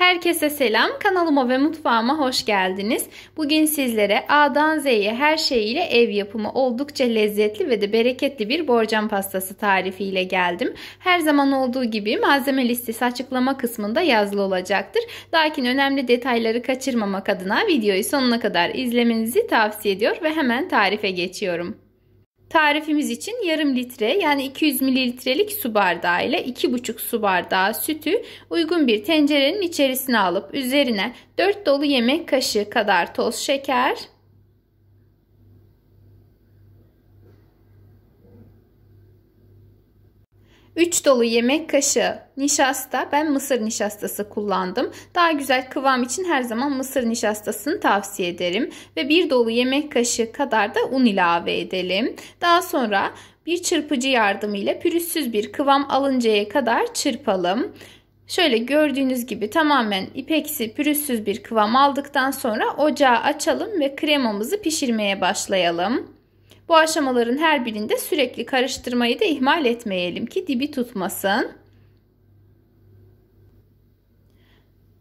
Herkese selam. Kanalıma ve mutfağıma hoş geldiniz. Bugün sizlere A'dan Z'ye her şeyiyle ev yapımı oldukça lezzetli ve de bereketli bir borcam pastası tarifiyle geldim. Her zaman olduğu gibi malzeme listesi açıklama kısmında yazılı olacaktır. Lakin önemli detayları kaçırmamak adına videoyu sonuna kadar izlemenizi tavsiye ediyor ve hemen tarife geçiyorum. Tarifimiz için yarım litre yani 200 mililitrelik su bardağı ile 2,5 su bardağı sütü uygun bir tencerenin içerisine alıp üzerine 4 dolu yemek kaşığı kadar toz şeker, 3 dolu yemek kaşığı nişasta, ben mısır nişastası kullandım. Daha güzel kıvam için her zaman mısır nişastasını tavsiye ederim. Ve 1 dolu yemek kaşığı kadar da un ilave edelim. Daha sonra bir çırpıcı yardımıyla pürüzsüz bir kıvam alıncaya kadar çırpalım. Şöyle gördüğünüz gibi tamamen ipeksi pürüzsüz bir kıvam aldıktan sonra ocağı açalım ve kremamızı pişirmeye başlayalım. Bu aşamaların her birinde sürekli karıştırmayı da ihmal etmeyelim ki dibi tutmasın.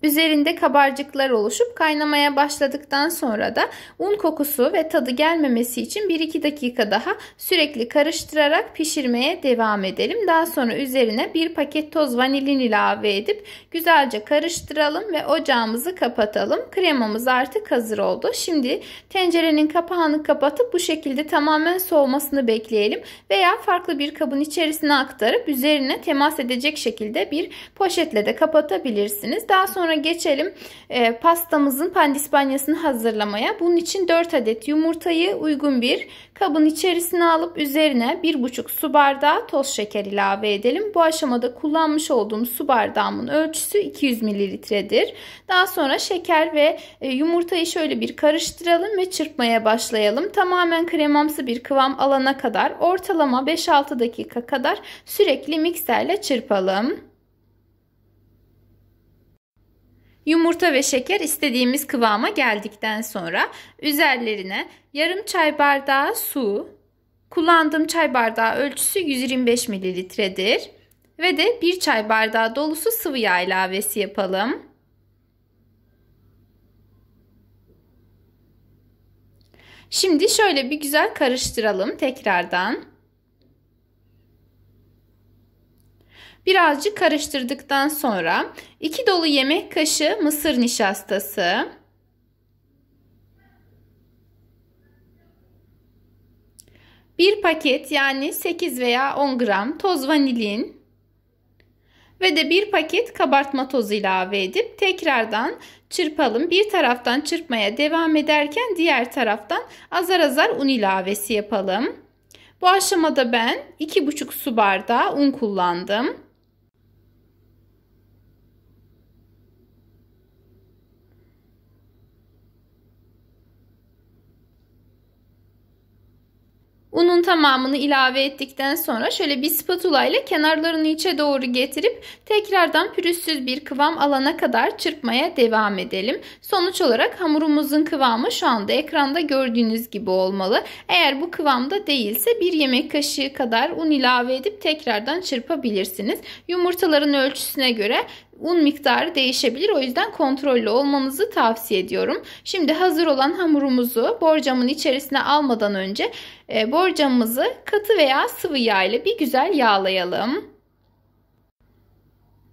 Üzerinde kabarcıklar oluşup kaynamaya başladıktan sonra da un kokusu ve tadı gelmemesi için 1-2 dakika daha sürekli karıştırarak pişirmeye devam edelim. Daha sonra üzerine bir paket toz vanilin ilave edip güzelce karıştıralım ve ocağımızı kapatalım. Kremamız artık hazır oldu. Şimdi tencerenin kapağını kapatıp bu şekilde tamamen soğumasını bekleyelim veya farklı bir kabın içerisine aktarıp üzerine temas edecek şekilde bir poşetle de kapatabilirsiniz. Daha sonra geçelim pastamızın pandispanyasını hazırlamaya. Bunun için 4 adet yumurtayı uygun bir kabın içerisine alıp üzerine 1,5 su bardağı toz şeker ilave edelim. Bu aşamada kullanmış olduğum su bardağımın ölçüsü 200 mililitredir. Daha sonra şeker ve yumurtayı şöyle bir karıştıralım ve çırpmaya başlayalım. Tamamen kremamsı bir kıvam alana kadar ortalama 5-6 dakika kadar sürekli mikserle çırpalım. Yumurta ve şeker istediğimiz kıvama geldikten sonra üzerlerine yarım çay bardağı su, kullandığım çay bardağı ölçüsü 125 mililitredir ve de 1 çay bardağı dolusu sıvı yağ ilavesi yapalım. Şimdi şöyle bir güzel karıştıralım tekrardan. Birazcık karıştırdıktan sonra 2 dolu yemek kaşığı mısır nişastası, 1 paket yani 8 veya 10 gram toz vanilin ve de 1 paket kabartma tozu ilave edip tekrardan çırpalım. Bir taraftan çırpmaya devam ederken diğer taraftan azar azar un ilavesi yapalım. Bu aşamada ben 2,5 su bardağı un kullandım. Unun tamamını ilave ettikten sonra şöyle bir spatula ile kenarlarını içe doğru getirip tekrardan pürüzsüz bir kıvam alana kadar çırpmaya devam edelim. Sonuç olarak hamurumuzun kıvamı şu anda ekranda gördüğünüz gibi olmalı. Eğer bu kıvamda değilse 1 yemek kaşığı kadar un ilave edip tekrardan çırpabilirsiniz. Yumurtaların ölçüsüne göre un miktarı değişebilir. O yüzden kontrollü olmanızı tavsiye ediyorum. Şimdi hazır olan hamurumuzu borcamın içerisine almadan önce borcamımızı katı veya sıvı yağ ile bir güzel yağlayalım.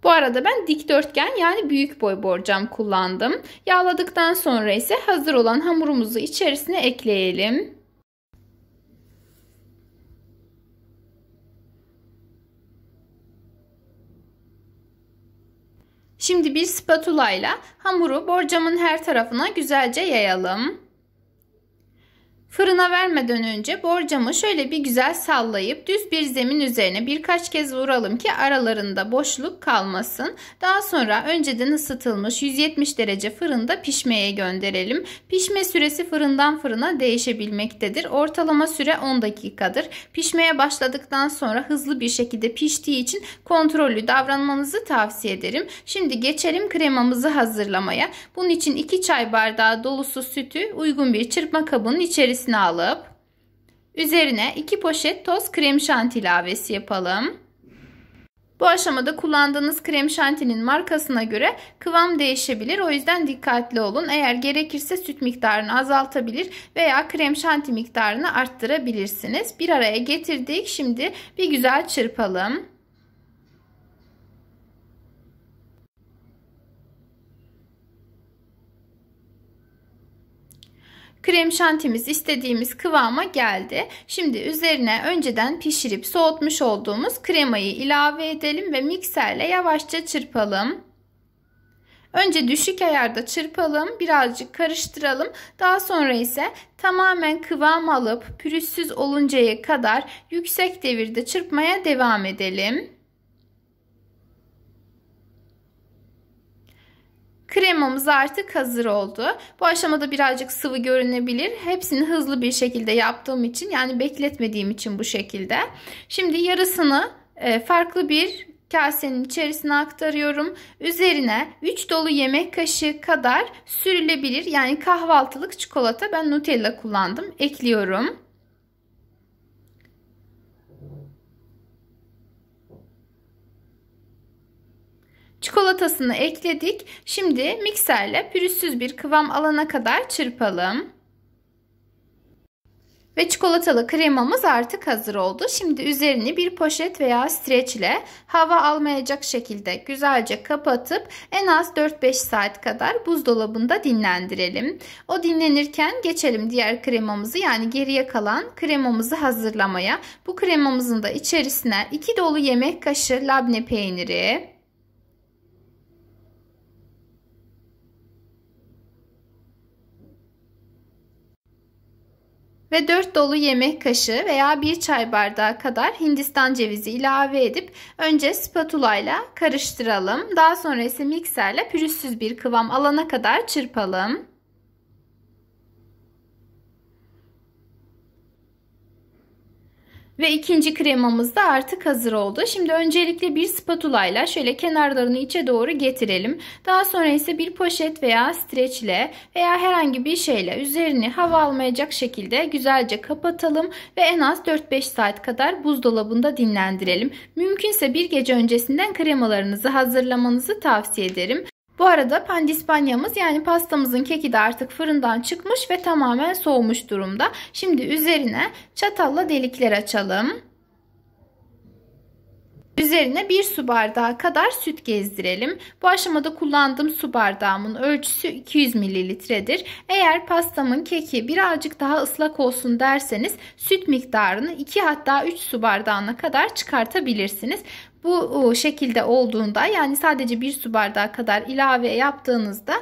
Bu arada ben dikdörtgen yani büyük boy borcam kullandım. Yağladıktan sonra ise hazır olan hamurumuzu içerisine ekleyelim. Şimdi bir spatula ile hamuru borcamın her tarafına güzelce yayalım. Fırına vermeden önce borcamı şöyle bir güzel sallayıp düz bir zemin üzerine birkaç kez vuralım ki aralarında boşluk kalmasın. Daha sonra önceden ısıtılmış 170 derece fırında pişmeye gönderelim. Pişme süresi fırından fırına değişebilmektedir. Ortalama süre 10 dakikadır. Pişmeye başladıktan sonra hızlı bir şekilde piştiği için kontrollü davranmanızı tavsiye ederim. Şimdi geçelim kremamızı hazırlamaya. Bunun için 2 çay bardağı dolusu sütü uygun bir çırpma kabının içerisine alıp üzerine 2 poşet toz krem şanti ilavesi yapalım. Bu aşamada kullandığınız krem şantinin markasına göre kıvam değişebilir. O yüzden dikkatli olun. Eğer gerekirse süt miktarını azaltabilir veya krem şanti miktarını arttırabilirsiniz. Bir araya getirdik. Şimdi bir güzel çırpalım. Krem şantimiz istediğimiz kıvama geldi. Şimdi üzerine önceden pişirip soğutmuş olduğumuz kremayı ilave edelim ve mikserle yavaşça çırpalım. Önce düşük ayarda çırpalım, birazcık karıştıralım. Daha sonra ise tamamen kıvam alıp pürüzsüz oluncaya kadar yüksek devirde çırpmaya devam edelim. Kremamız artık hazır oldu. Bu aşamada birazcık sıvı görünebilir. Hepsini hızlı bir şekilde yaptığım için, yani bekletmediğim için bu şekilde. Şimdi yarısını farklı bir kasenin içerisine aktarıyorum. Üzerine 3 dolu yemek kaşığı kadar sürülebilir, yani kahvaltılık çikolata, ben Nutella kullandım, ekliyorum. Çikolatasını ekledik. Şimdi mikserle pürüzsüz bir kıvam alana kadar çırpalım. Ve çikolatalı kremamız artık hazır oldu. Şimdi üzerini bir poşet veya streç ile hava almayacak şekilde güzelce kapatıp en az 4-5 saat kadar buzdolabında dinlendirelim. O dinlenirken geçelim diğer kremamızı, yani geriye kalan kremamızı hazırlamaya. Bu kremamızın da içerisine 2 dolu yemek kaşığı labne peyniri, ve 4 dolu yemek kaşığı veya 1 çay bardağı kadar Hindistan cevizi ilave edip önce spatula ile karıştıralım. Daha sonra ise mikserle pürüzsüz bir kıvam alana kadar çırpalım. Ve ikinci kremamız da artık hazır oldu. Şimdi öncelikle bir spatula ile şöyle kenarlarını içe doğru getirelim. Daha sonra ise bir poşet veya streç ile veya herhangi bir şeyle üzerini hava almayacak şekilde güzelce kapatalım ve en az 4-5 saat kadar buzdolabında dinlendirelim. Mümkünse bir gece öncesinden kremalarınızı hazırlamanızı tavsiye ederim. Bu arada pandispanyamız, yani pastamızın keki de artık fırından çıkmış ve tamamen soğumuş durumda. Şimdi üzerine çatalla delikler açalım. Üzerine 1 su bardağı kadar süt gezdirelim. Bu aşamada kullandığım su bardağımın ölçüsü 200 mililitredir. Eğer pastamın keki birazcık daha ıslak olsun derseniz süt miktarını 2 hatta 3 su bardağına kadar çıkartabilirsiniz. Bu şekilde olduğunda, yani sadece 1 su bardağı kadar ilave yaptığınızda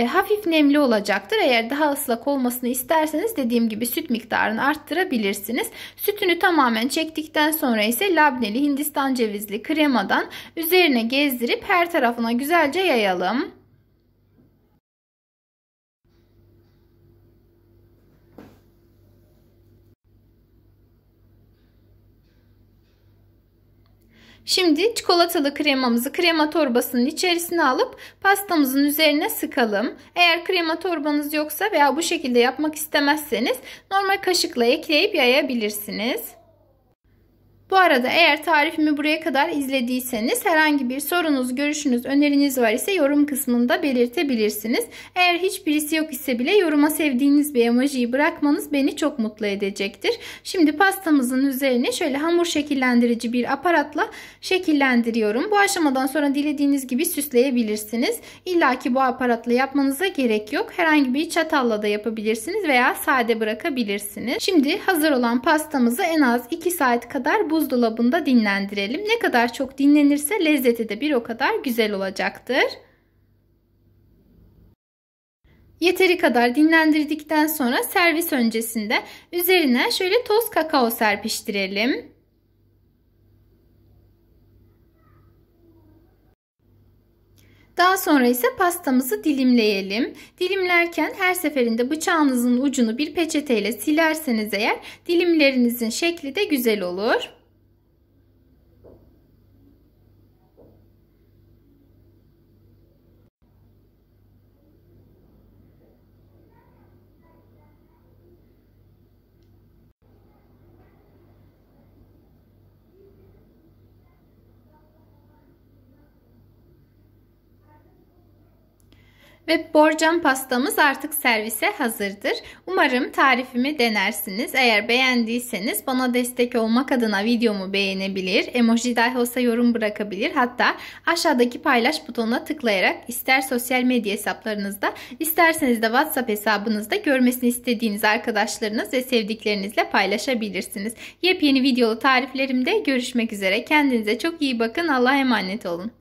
hafif nemli olacaktır. Eğer daha ıslak olmasını isterseniz dediğim gibi süt miktarını arttırabilirsiniz. Sütünü tamamen çektikten sonra ise labneli Hindistan cevizli kremadan üzerine gezdirip her tarafına güzelce yayalım. Şimdi çikolatalı kremamızı krema torbasının içerisine alıp pastamızın üzerine sıkalım. Eğer krema torbanız yoksa veya bu şekilde yapmak istemezseniz normal kaşıkla ekleyip yayabilirsiniz. Bu arada eğer tarifimi buraya kadar izlediyseniz herhangi bir sorunuz, görüşünüz, öneriniz var ise yorum kısmında belirtebilirsiniz. Eğer hiçbirisi yok ise bile yoruma sevdiğiniz bir emojiyi bırakmanız beni çok mutlu edecektir. Şimdi pastamızın üzerine şöyle hamur şekillendirici bir aparatla şekillendiriyorum. Bu aşamadan sonra dilediğiniz gibi süsleyebilirsiniz. İlla ki bu aparatla yapmanıza gerek yok. Herhangi bir çatalla da yapabilirsiniz veya sade bırakabilirsiniz. Şimdi hazır olan pastamızı en az 2 saat kadar buzdolabında dinlendirelim. Ne kadar çok dinlenirse lezzeti de bir o kadar güzel olacaktır. Yeteri kadar dinlendirdikten sonra servis öncesinde üzerine şöyle toz kakao serpiştirelim. Daha sonra ise pastamızı dilimleyelim. Dilimlerken her seferinde bıçağınızın ucunu bir peçeteyle silerseniz eğer dilimlerinizin şekli de güzel olur. Ve borcam pastamız artık servise hazırdır. Umarım tarifimi denersiniz. Eğer beğendiyseniz bana destek olmak adına videomu beğenebilir, emoji dahi olsa yorum bırakabilir. Hatta aşağıdaki paylaş butonuna tıklayarak ister sosyal medya hesaplarınızda, isterseniz de WhatsApp hesabınızda görmesini istediğiniz arkadaşlarınız ve sevdiklerinizle paylaşabilirsiniz. Yepyeni videolu tariflerimde görüşmek üzere. Kendinize çok iyi bakın. Allah'a emanet olun.